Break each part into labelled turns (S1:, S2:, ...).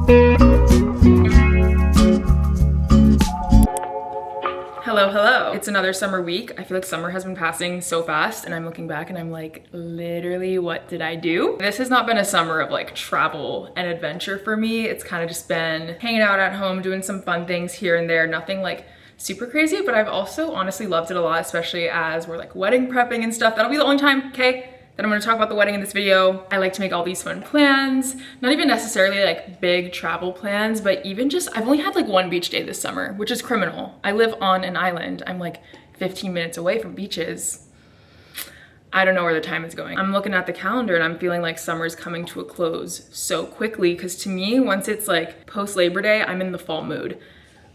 S1: Hello, hello. It's another summer week. I feel like summer has been passing so fast and I'm looking back and I'm like, literally, what did I do? This has not been a summer of like travel and adventure for me. It's kind of just been hanging out at home, doing some fun things here and there, nothing like super crazy, but I've also honestly loved it a lot, especially as we're like wedding prepping and stuff. That'll be the only time, okay? That I'm gonna talk about the wedding in this video. I like to make all these fun plans, not even necessarily like big travel plans, but even just, I've only had like one beach day this summer, which is criminal. I live on an island. I'm like 15 minutes away from beaches. I don't know where the time is going. I'm looking at the calendar and I'm feeling like summer's coming to a close so quickly, because to me, once it's like post Labor Day, I'm in the fall mood,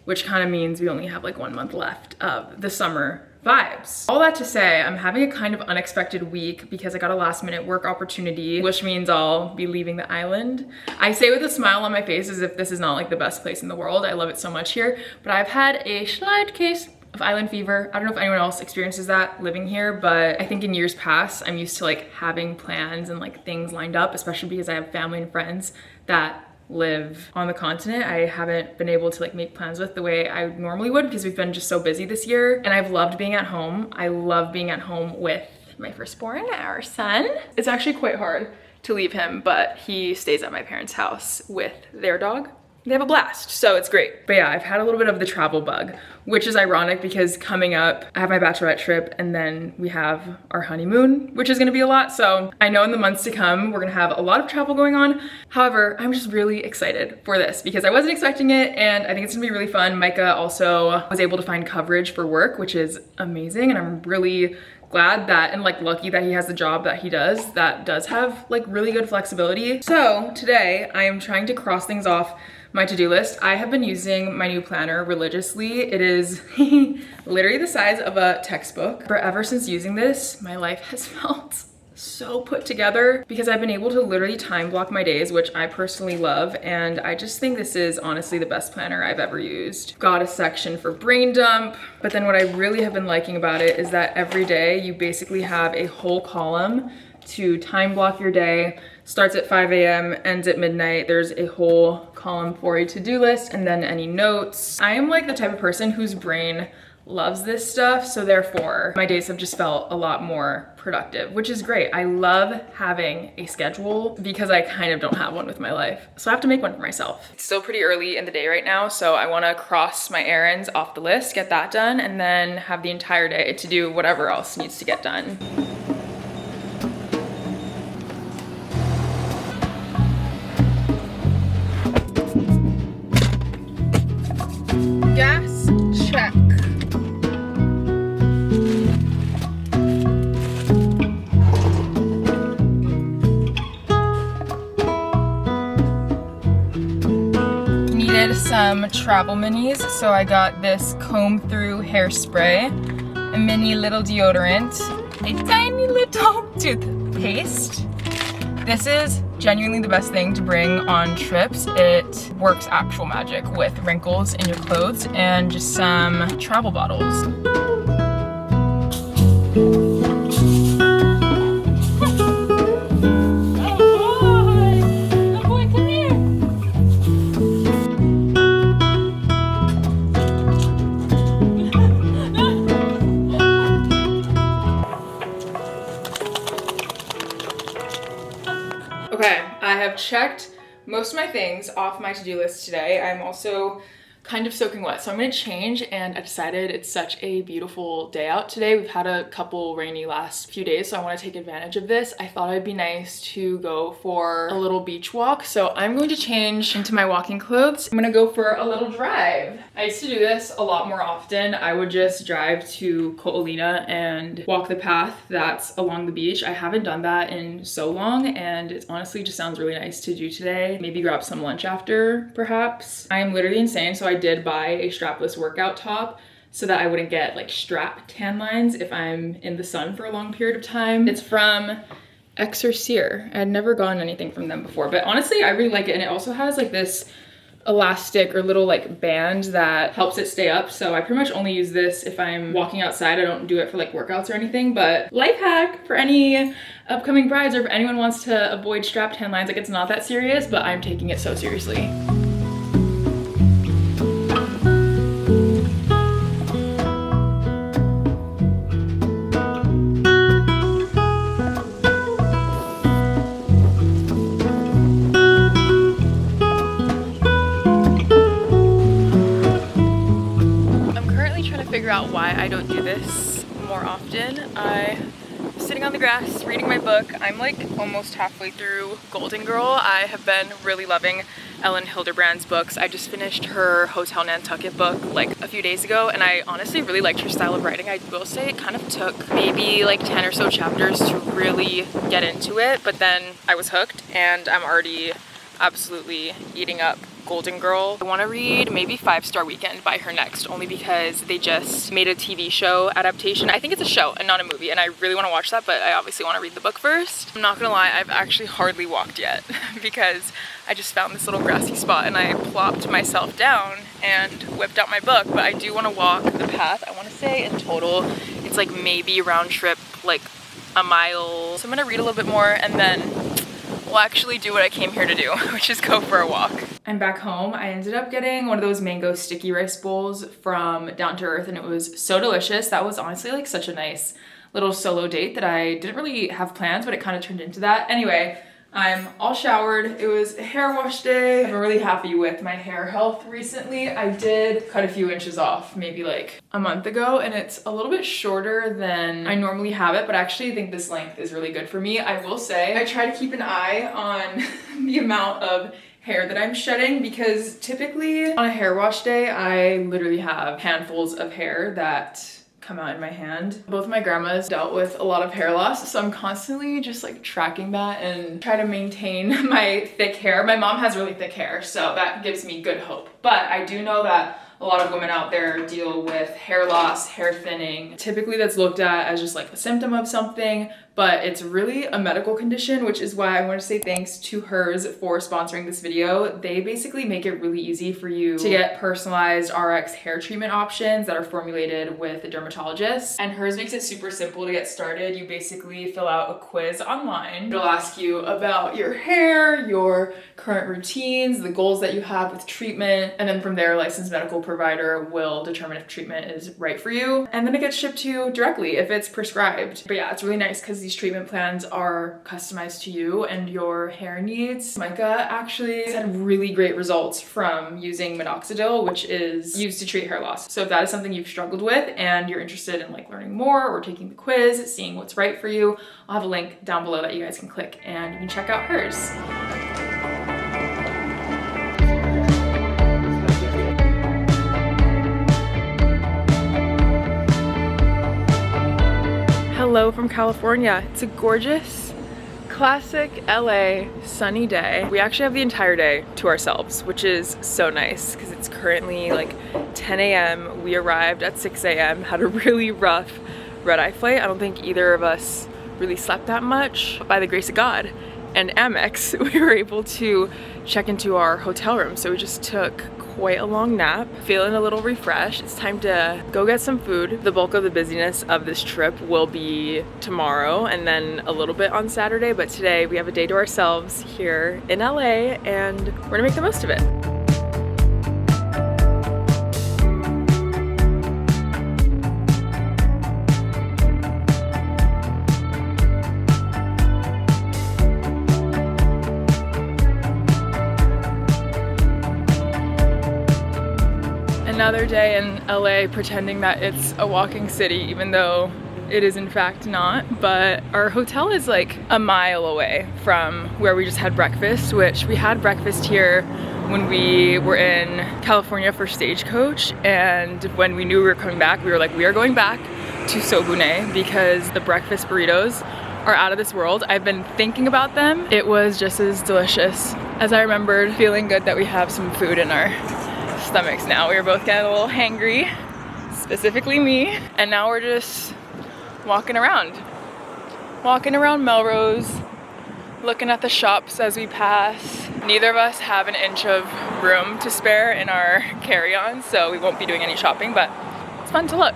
S1: which kind of means we only have like 1 month left of the summer vibes. All that to say, I'm having a kind of unexpected week because I got a last minute work opportunity, which means I'll be leaving the island. I say with a smile on my face as if this is not like the best place in the world. I love it so much here, but I've had a slight case of island fever. I don't know if anyone else experiences that living here, but I think in years past, I'm used to like having plans and like things lined up, especially because I have family and friends that live on the continent. I haven't been able to like make plans with the way I normally would because we've been just so busy this year, and I've loved being at home. I love being at home with my firstborn, our son. It's actually quite hard to leave him, but he stays at my parents' house with their dog. They have a blast, so it's great. But yeah, I've had a little bit of the travel bug, which is ironic because coming up, I have my bachelorette trip and then we have our honeymoon, which is gonna be a lot. So I know in the months to come, we're gonna have a lot of travel going on. However, I'm just really excited for this because I wasn't expecting it and I think it's gonna be really fun. Micah also was able to find coverage for work, which is amazing. And I'm really glad that, and like lucky that he has the job that he does that does have like really good flexibility. So today I am trying to cross things off my to-do list. I have been using my new planner religiously. It is literally the size of a textbook. But ever since using this, my life has felt so put together because I've been able to literally time block my days, which I personally love. And I just think this is honestly the best planner I've ever used. Got a section for brain dump. But then what I really have been liking about it is that every day you basically have a whole column to time block your day. Starts at 5 a.m., ends at midnight. There's a whole column for a to-do list and then any notes. I am like the type of person whose brain loves this stuff, so therefore my days have just felt a lot more productive, which is great. I love having a schedule because I kind of don't have one with my life, so I have to make one for myself. It's still pretty early in the day right now, so I want to cross my errands off the list, get that done, and then have the entire day to do whatever else needs to get done. Gas check. Needed some travel minis, so I got this comb through hairspray, a mini little deodorant, a tiny little toothpaste. This is genuinely the best thing to bring on trips. It works actual magic with wrinkles in your clothes, and just some travel bottles. Okay, I have checked most of my things off my to-do list today. I'm also kind of soaking wet, so I'm gonna change, and I decided it's such a beautiful day out today. We've had a couple rainy last few days, so I want to take advantage of this. I thought it'd be nice to go for a little beach walk, so I'm going to change into my walking clothes. I'm gonna go for a little drive. I used to do this a lot more often. I would just drive to Ko'olina and walk the path that's along the beach. I haven't done that in so long, and it honestly just sounds really nice to do today. Maybe grab some lunch after, perhaps. I am literally insane, so I did buy a strapless workout top so that I wouldn't get like strap tan lines if I'm in the sun for a long period of time. It's from Exercier. I had never gotten anything from them before, but honestly, I really like it. And it also has like this elastic or little like band that helps it stay up. So I pretty much only use this if I'm walking outside. I don't do it for like workouts or anything, but life hack for any upcoming brides or if anyone wants to avoid strapped hemlines, like it's not that serious, but I'm taking it so seriously. Figure out why I don't do this more often. I'm sitting on the grass reading my book. I'm like almost halfway through Golden Girl. I have been really loving Ellen Hilderbrand's books. I just finished her Hotel Nantucket book like a few days ago, and I honestly really liked her style of writing. I will say it kind of took maybe like 10 or so chapters to really get into it, but then I was hooked and I'm already absolutely eating up Golden Girl. I want to read maybe 5 Star Weekend by her next, only because they just made a TV show adaptation. I think it's a show and not a movie, and I really want to watch that, but I obviously want to read the book first. I'm not gonna lie, I've actually hardly walked yet because I just found this little grassy spot and I plopped myself down and whipped out my book, but I do want to walk the path. I want to say in total it's like maybe round trip like a mile. So I'm gonna read a little bit more and then we'll actually do what I came here to do, which is go for a walk. I'm back home. I ended up getting one of those mango sticky rice bowls from Down to Earth and it was so delicious. That was honestly like such a nice little solo date that I didn't really have plans, but it kind of turned into that. Anyway, I'm all showered. It was a hair wash day. I'm really happy with my hair health recently. I did cut a few inches off maybe like a month ago and it's a little bit shorter than I normally have it, but I actually think this length is really good for me. I will say I try to keep an eye on the amount of hair that I'm shedding because typically on a hair wash day, I literally have handfuls of hair that come out in my hand. Both my grandmas dealt with a lot of hair loss, so I'm constantly just like tracking that and try to maintain my thick hair. My mom has really thick hair, so that gives me good hope. But I do know that a lot of women out there deal with hair loss, hair thinning. Typically that's looked at as just like a symptom of something, but it's really a medical condition, which is why I want to say thanks to Hers for sponsoring this video. They basically make it really easy for you to get personalized RX hair treatment options that are formulated with a dermatologist. And Hers makes it super simple to get started. You basically fill out a quiz online. It'll ask you about your hair, your current routines, the goals that you have with treatment, and then from there, a licensed medical provider will determine if treatment is right for you. And then it gets shipped to you directly if it's prescribed. But yeah, it's really nice because these treatment plans are customized to you and your hair needs. Micah actually has had really great results from using minoxidil, which is used to treat hair loss. So if that is something you've struggled with and you're interested in like learning more or taking the quiz, seeing what's right for you, I'll have a link down below that you guys can click and you can check out Hers. Hello from California. It's a gorgeous, classic LA sunny day. We actually have the entire day to ourselves, which is so nice because it's currently like 10 a.m. We arrived at 6 a.m., had a really rough red-eye flight. I don't think either of us really slept that much. But by the grace of God and Amex, we were able to check into our hotel room. So we just took quite a long nap, feeling a little refreshed. It's time to go get some food. The bulk of the busyness of this trip will be tomorrow and then a little bit on Saturday, but today we have a day to ourselves here in LA and we're gonna make the most of it. Another day in LA pretending that it's a walking city, even though it is in fact not. But our hotel is like a mile away from where we just had breakfast, which we had breakfast here when we were in California for Stagecoach. And when we knew we were coming back, we were like, we are going back to Sobune because the breakfast burritos are out of this world. I've been thinking about them. It was just as delicious as I remembered. Feeling good that we have some food in our stomachs now. We were both getting a little hangry, specifically me, and now we're just walking around Melrose, looking at the shops as we pass. Neither of us have an inch of room to spare in our carry-on, so we won't be doing any shopping, but it's fun to look.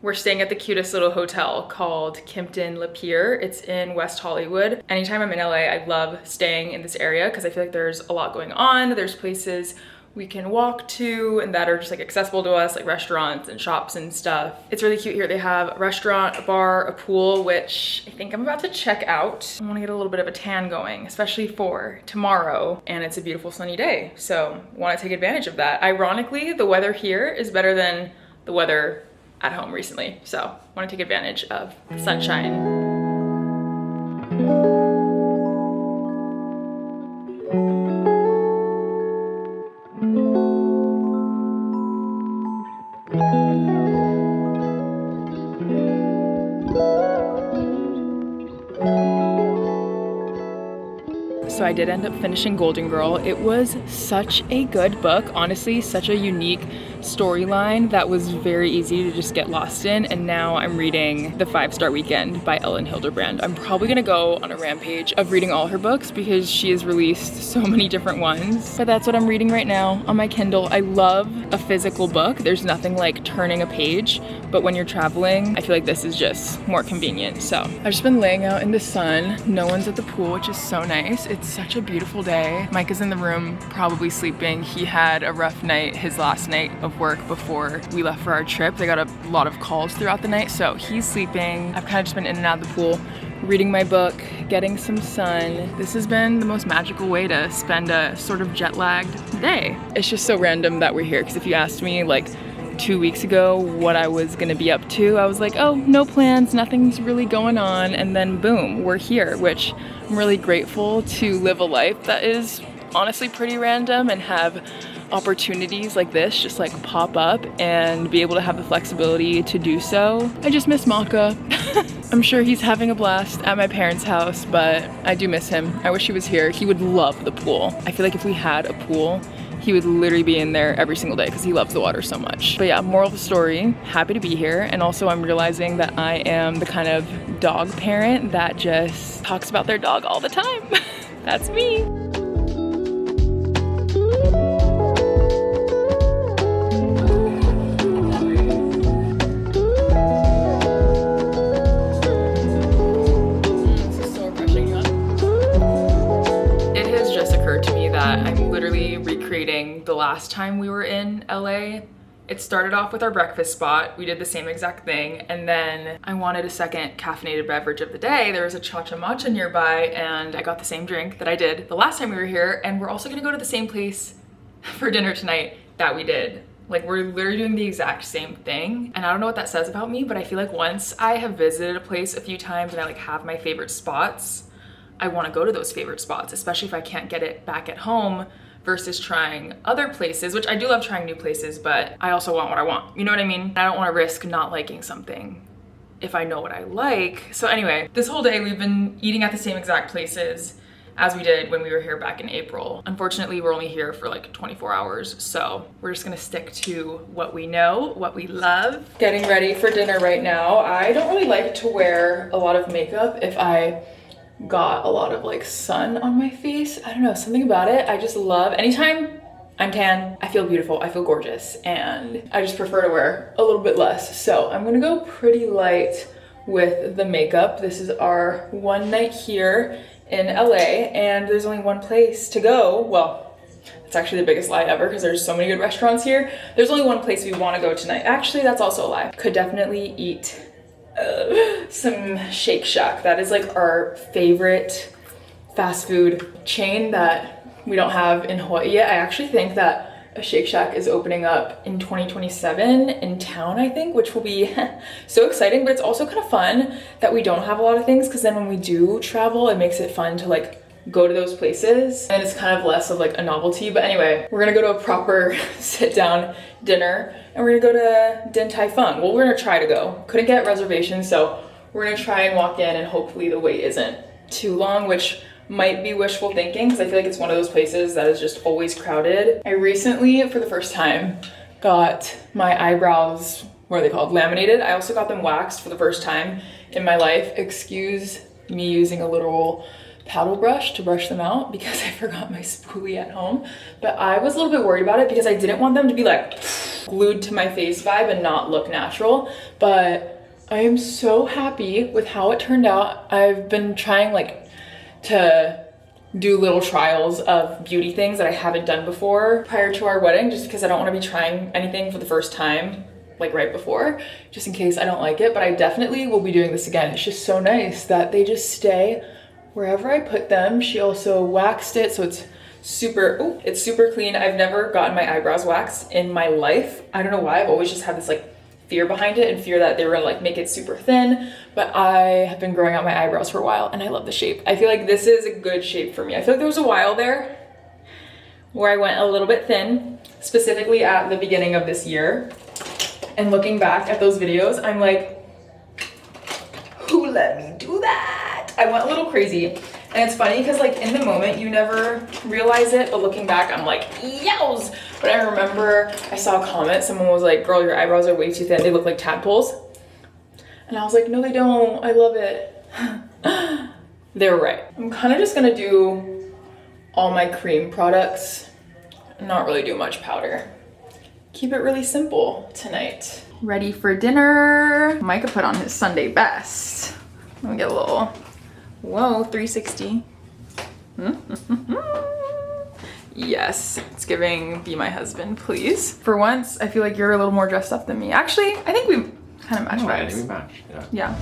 S1: We're staying at the cutest little hotel called Kimpton Lapeer. It's in West Hollywood. Anytime I'm in LA, I love staying in this area because I feel like there's a lot going on. There's places we can walk to and that are just like accessible to us, like restaurants and shops and stuff. It's really cute here. They have a restaurant, a bar, a pool, which I think I'm about to check out. I want to get a little bit of a tan going, especially for tomorrow. And it's a beautiful sunny day, so want to take advantage of that. Ironically, the weather here is better than the weather at home recently, so want to take advantage of the sunshine. So I did end up finishing Golden Girl. It was such a good book, honestly, such a unique storyline that was very easy to just get lost in. And now I'm reading The 5-Star Weekend by Ellen Hilderbrand. I'm probably gonna go on a rampage of reading all her books because she has released so many different ones. But that's what I'm reading right now on my Kindle. I love a physical book. There's nothing like turning a page, but when you're traveling, I feel like this is just more convenient. So I've just been laying out in the sun. No one's at the pool, which is so nice. It's such a beautiful day. Mike is in the room, probably sleeping. He had a rough night, his last night of work before we left for our trip. They got a lot of calls throughout the night, so he's sleeping. I've kind of just been in and out of the pool, reading my book, getting some sun. This has been the most magical way to spend a sort of jet-lagged day. It's just so random that we're here, because if you asked me like 2 weeks ago what I was gonna be up to, I was like, oh, no plans, nothing's really going on, and then boom, we're here, which I'm really grateful to live a life that is honestly pretty random and have opportunities like this just like pop up and be able to have the flexibility to do so. I just miss Maka. I'm sure he's having a blast at my parents' house, but I do miss him. I wish he was here. He would love the pool. I feel like if we had a pool, he would literally be in there every single day because he loves the water so much. But yeah, moral of the story, happy to be here. And also I'm realizing that I am the kind of dog parent that just talks about their dog all the time. That's me. I'm literally recreating the last time we were in LA. It started off with our breakfast spot. We did the same exact thing. And then I wanted a second caffeinated beverage of the day. There was a Cha-Cha Matcha nearby and I got the same drink that I did the last time we were here. And we're also gonna go to the same place for dinner tonight that we did. Like, we're literally doing the exact same thing. And I don't know what that says about me, but I feel like once I have visited a place a few times and I like have my favorite spots, I want to go to those favorite spots, especially if I can't get it back at home versus trying other places, which I do love trying new places, but I also want what I want. You know what I mean? I don't want to risk not liking something if I know what I like. So anyway, this whole day we've been eating at the same exact places as we did when we were here back in April. Unfortunately, we're only here for like 24 hours, so we're just gonna stick to what we know, what we love. Getting ready for dinner right now. I don't really like to wear a lot of makeup if I got a lot of like sun on my face. I don't know, something about it. I just love, anytime I'm tan, I feel beautiful, I feel gorgeous, and I just prefer to wear a little bit less. So I'm gonna go pretty light with the makeup. This is our one night here in LA, and there's only one place to go. Well, it's actually the biggest lie ever because there's so many good restaurants here. There's only one place we want to go tonight. Actually, that's also a lie. Could definitely eat some Shake Shack. That is like our favorite fast food chain that we don't have in Hawaii yet. I actually think that a Shake Shack is opening up in 2027 in town, I think, which will be so exciting, but it's also kind of fun that we don't have a lot of things, because then when we do travel, it makes it fun to like go to those places and it's kind of less of like a novelty. But anyway, we're gonna go to a proper sit down dinner and we're gonna go to Din Tai Fung. Well, we're gonna try to go. Couldn't get reservations, so we're gonna try and walk in and hopefully the wait isn't too long, which might be wishful thinking because I feel like it's one of those places that is just always crowded. I recently, for the first time, got my eyebrows, what are they called, laminated. I also got them waxed for the first time in my life. Excuse me using a literal paddle brush to brush them out because I forgot my spoolie at home. But I was a little bit worried about it because I didn't want them to be like glued to my face vibe and not look natural. But I am so happy with how it turned out. I've been trying like to do little trials of beauty things that I haven't done before prior to our wedding, just because I don't want to be trying anything for the first time like right before, just in case I don't like it. But I definitely will be doing this again. It's just so nice that they just stay wherever I put them. She also waxed it, so it's super clean. I've never gotten my eyebrows waxed in my life. I don't know why. I've always just had this like fear behind it and fear that they were gonna like make it super thin, but I have been growing out my eyebrows for a while and I love the shape. I feel like this is a good shape for me. I feel like there was a while there where I went a little bit thin, specifically at the beginning of this year. And looking back at those videos, I'm like, who let me do that? I went a little crazy. And it's funny because like in the moment you never realize it, but looking back I'm like, yows! But I remember I saw a comment, someone was like, girl, your eyebrows are way too thin, they look like tadpoles. And I was like, no they don't, I love it. They were right. I'm kind of just gonna do all my cream products, not really do much powder. Keep it really simple tonight. Ready for dinner. Micah put on his Sunday best. Let me get a little, whoa, 360. Yes, it's giving be my husband, please. For once, I feel like you're a little more dressed up than me. Actually, I think we kind of match vibes.
S2: I think we match, yeah.
S1: Yeah.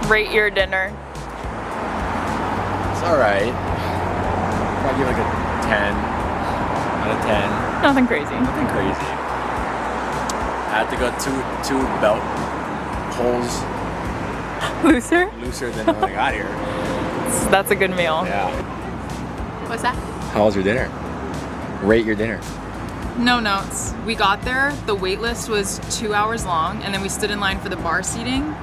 S1: Rate your dinner.
S2: It's all right. I'll give it like a 10 out of 10.
S1: Nothing crazy.
S2: Nothing crazy. I had to go two belt holes looser than when I got here.
S1: That's a good meal.
S2: Yeah.
S1: What's that?
S2: How was your dinner? Rate your dinner.
S1: No notes. We got there, the wait list was 2 hours long, and then we stood in line for the bar seating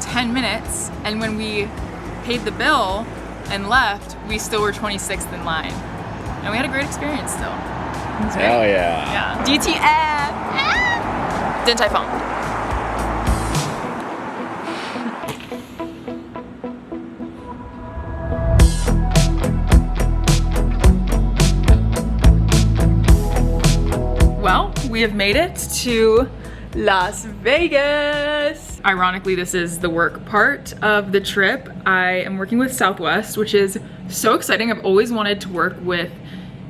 S1: 10 minutes, and when we paid the bill and left, we still were 26th in line. And we had a great experience still.
S2: Hell yeah.
S1: Yeah. DTF! Didn't I phone? Well, we have made it to Las Vegas. Ironically, this is the work part of the trip. I am working with Southwest, which is so exciting. I've always wanted to work with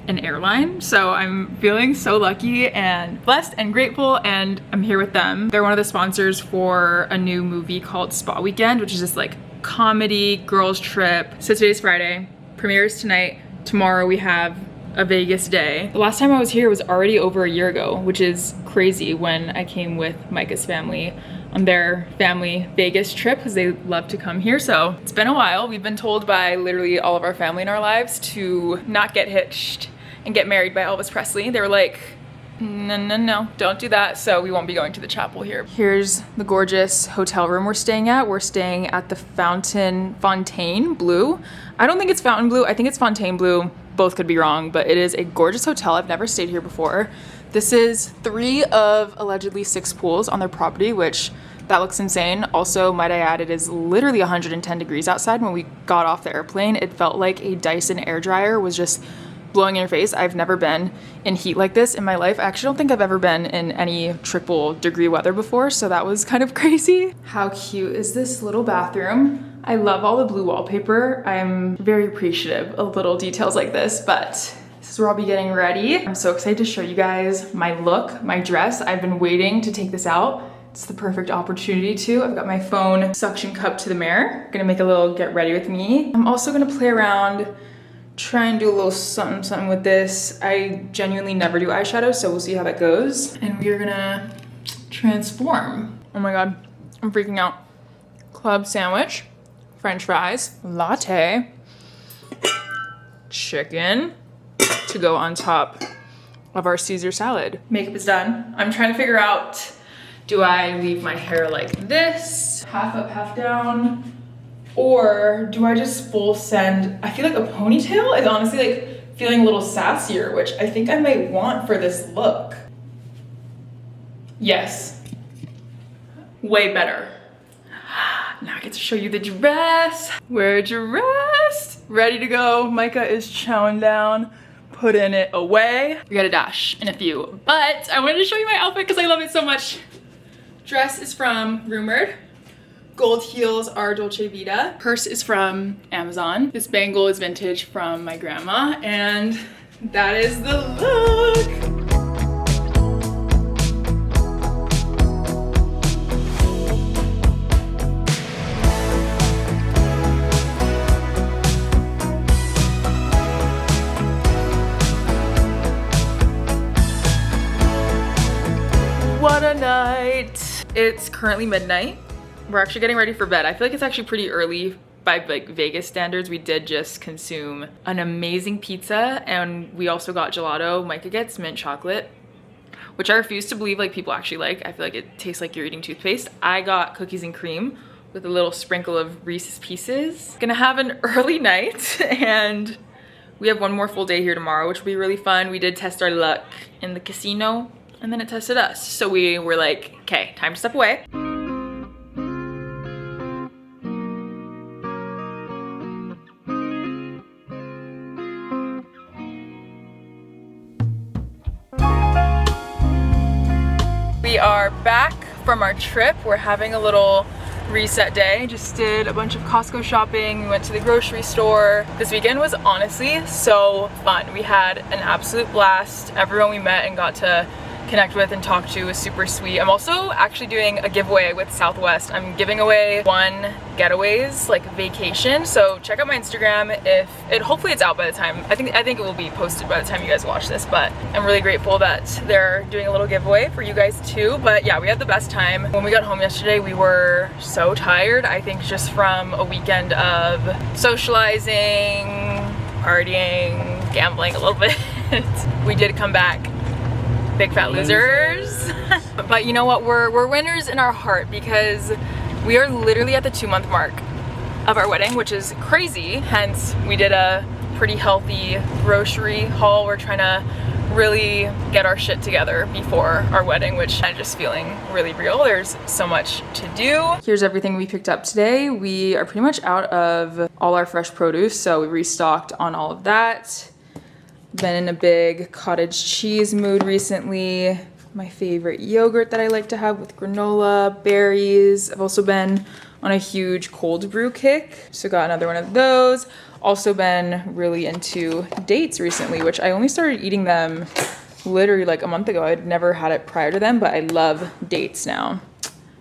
S1: an airline, so I'm feeling so lucky and blessed and grateful, and I'm here with them. They're one of the sponsors for a new movie called Spa Weekend, which is this like comedy girls trip. So today's Friday, premieres tonight. Tomorrow we have a Vegas day. The last time I was here was already over a year ago, which is crazy, when I came with Micah's family on their family Vegas trip because they love to come here. So it's been a while. We've been told by literally all of our family in our lives to not get hitched and get married by Elvis Presley. They were like, no, don't do that. So we won't be going to the chapel here. Here's the gorgeous hotel room we're staying at. We're staying at the Fontaine Blue. I don't think it's Fountain Blue. I think it's Fontaine Blue. Both could be wrong, but it is a gorgeous hotel. I've never stayed here before. This is 3 of allegedly 6 pools on their property, which that looks insane. Also, might I add, it is literally 110 degrees outside. When we got off the airplane, it felt like a Dyson air dryer was just blowing in your face. I've never been in heat like this in my life. I actually don't think I've ever been in any triple degree weather before, so that was kind of crazy. How cute is this little bathroom? I love all the blue wallpaper. I'm very appreciative of little details like this, but this is where I'll be getting ready. I'm so excited to show you guys my look, my dress. I've been waiting to take this out. It's the perfect opportunity to. I've got my phone suction cup to the mirror. Gonna make a little get ready with me. I'm also gonna play around, try and do a little something with this. I genuinely never do eyeshadow, so we'll see how that goes. And we are gonna transform. Oh my God, I'm freaking out. Club sandwich, French fries, latte, chicken to go on top of our Caesar salad. Makeup is done. I'm trying to figure out Do I leave my hair like this, half up, half down? Or do I just full send? I feel like a ponytail is honestly like feeling a little sassier, which I think I might want for this look. Yes, way better. Now I get to show you the dress. We're dressed, ready to go. Micah is chowing down, putting it away. We got a dash in a few, but I wanted to show you my outfit because I love it so much. Dress is from Rumored. Gold heels are Dolce Vita. Purse is from Amazon. This bangle is vintage from my grandma, and that is the look. What a night. It's currently midnight. We're actually getting ready for bed. I feel like it's actually pretty early by like Vegas standards. We did just consume an amazing pizza, and we also got gelato. Micah gets mint chocolate, which I refuse to believe like people actually like. I feel like it tastes like you're eating toothpaste. I got cookies and cream with a little sprinkle of Reese's Pieces. Gonna have an early night, and we have one more full day here tomorrow, which will be really fun. We did test our luck in the casino, and then it tested us. So we were like, okay, time to step away. We are back from our trip. We're having a little reset day. Just did a bunch of Costco shopping. We went to the grocery store. This weekend was honestly so fun. We had an absolute blast. Everyone we met and got to connect with and talk to was super sweet. I'm also actually doing a giveaway with Southwest. I'm giving away one getaways like vacation, so check out my Instagram. If it hopefully it's out by the time, I think it will be posted by the time you guys watch this, but I'm really grateful that they're doing a little giveaway for you guys too. But yeah, we had the best time. When we got home yesterday, we were so tired, I think just from a weekend of socializing, partying, gambling a little bit. We did come back big fat losers. But you know what, we're winners in our heart, because we are literally at the 2-month mark of our wedding, which is crazy. Hence we did a pretty healthy grocery haul. We're trying to really get our shit together before our wedding, which I'm just feeling really real. There's so much to do. Here's everything we picked up today. We are pretty much out of all our fresh produce, so we restocked on all of that. Been in a big cottage cheese mood recently. My favorite yogurt that I like to have with granola, berries. I've also been on a huge cold brew kick, so got another one of those. Also been really into dates recently, which I only started eating them literally like a month ago. I'd never had it prior to them, but I love dates now.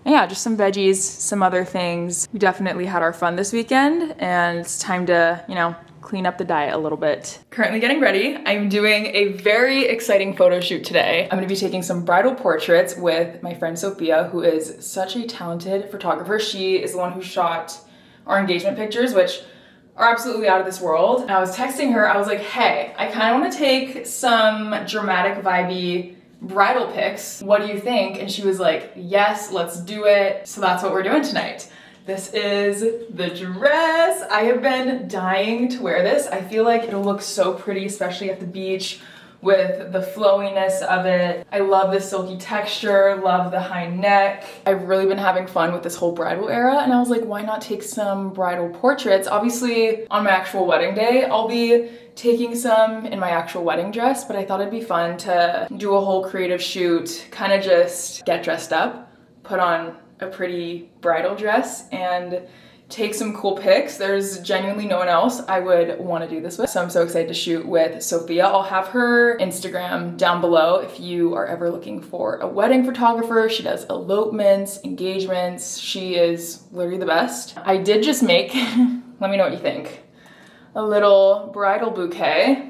S1: And yeah, just some veggies, some other things. We definitely had our fun this weekend, and it's time to, you know, clean up the diet a little bit. Currently getting ready. I'm doing a very exciting photo shoot today. I'm gonna be taking some bridal portraits with my friend Sophia, who is such a talented photographer. She is the one who shot our engagement pictures, which are absolutely out of this world. And I was texting her, I was like, hey, I kind of want to take some dramatic, vibey bridal pics. What do you think? And she was like, yes, let's do it. So that's what we're doing tonight. This is the dress. I have been dying to wear this. I feel like it'll look so pretty, especially at the beach with the flowiness of it. I love the silky texture, love the high neck. I've really been having fun with this whole bridal era, and I was like, why not take some bridal portraits? Obviously, on my actual wedding day, I'll be taking some in my actual wedding dress, but I thought it'd be fun to do a whole creative shoot, kind of just get dressed up, put on a pretty bridal dress, and take some cool pics. There's genuinely no one else I would want to do this with, so I'm so excited to shoot with Sophia. I'll have her Instagram down below if you are ever looking for a wedding photographer. She does elopements, engagements. She is literally the best. I did just make, let me know what you think, a little bridal bouquet.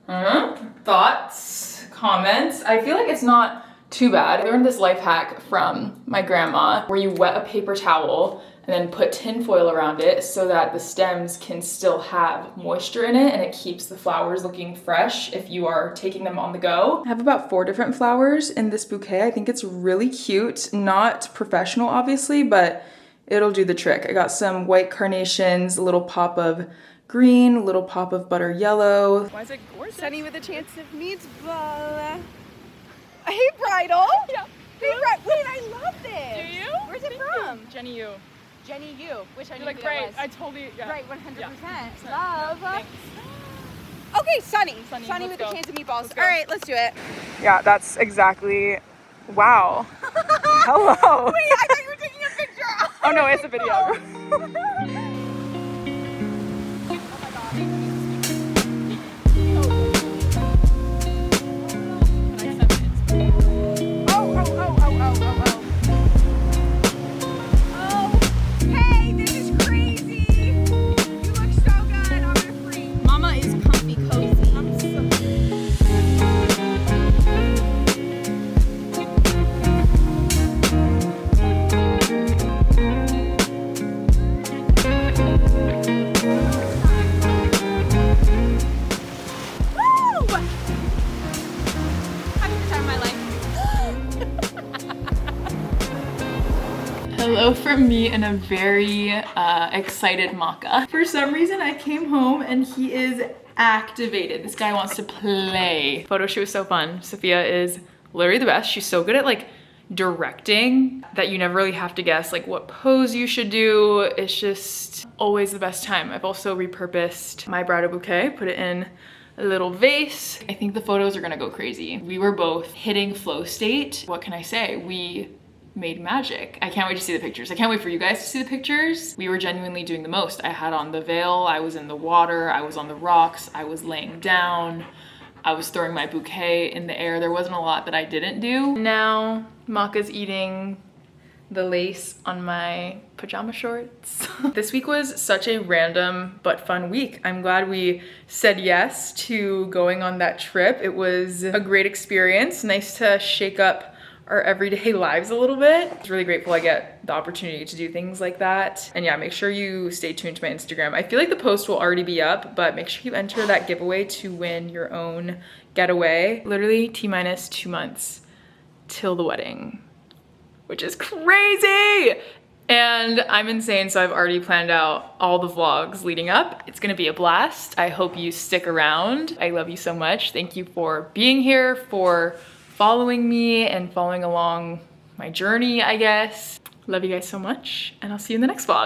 S1: Thoughts, comments? I feel like it's not too bad. I learned this life hack from my grandma where you wet a paper towel and then put tin foil around it so that the stems can still have moisture in it and it keeps the flowers looking fresh if you are taking them on the go. I have about 4 different flowers in this bouquet. I think it's really cute, not professional obviously, but it'll do the trick. I got some white carnations, a little pop of green, a little pop of butter yellow.
S3: Why is it gorgeous? Sunny with a chance of meatball. Hey, Bridal.
S1: Yeah.
S3: Hey, wait, I love this.
S1: Do you?
S3: Where's it from?
S1: Jenny U.
S3: Jenny U. Wish I knew
S1: You're like,
S3: who that
S1: right,
S3: was.
S1: I totally, yeah.
S3: Right, 100%.
S1: Yeah.
S3: Love.
S1: Thanks.
S3: Okay, Sunny.
S1: Sunny,
S3: Sunny
S1: let's
S3: with a
S1: go.
S3: chance of meatballs.
S1: Let's go.
S3: All right, let's do it.
S1: Yeah, that's exactly, wow. Hello.
S3: Wait, I thought you were taking a picture.
S1: Oh no, it's a video.
S3: Hey, this is crazy. You look so good. I'm gonna freak. Mama is comfy cozy. I'm so
S1: Hello from me and a very excited Maka. For some reason I came home and he is activated. This guy wants to play. Photo shoot was so fun. Sophia is literally the best. She's so good at like directing that you never really have to guess like what pose you should do. It's just always the best time. I've also repurposed my bridal bouquet, put it in a little vase. I think the photos are gonna go crazy. We were both hitting flow state. What can I say? We made magic. I can't wait to see the pictures. I can't wait for you guys to see the pictures. We were genuinely doing the most. I had on the veil, I was in the water, I was on the rocks, I was laying down, I was throwing my bouquet in the air. There wasn't a lot that I didn't do. Now, Maka's eating the lace on my pajama shorts. This week was such a random but fun week. I'm glad we said yes to going on that trip. It was a great experience. Nice to shake up our everyday lives a little bit. I was really grateful I get the opportunity to do things like that. And yeah, make sure you stay tuned to my Instagram. I feel like the post will already be up, but make sure you enter that giveaway to win your own getaway. Literally T-minus 2 months till the wedding, which is crazy. And I'm insane, so I've already planned out all the vlogs leading up. It's gonna be a blast. I hope you stick around. I love you so much. Thank you for being here, for following me and following along my journey, I guess. Love you guys so much, and I'll see you in the next vlog.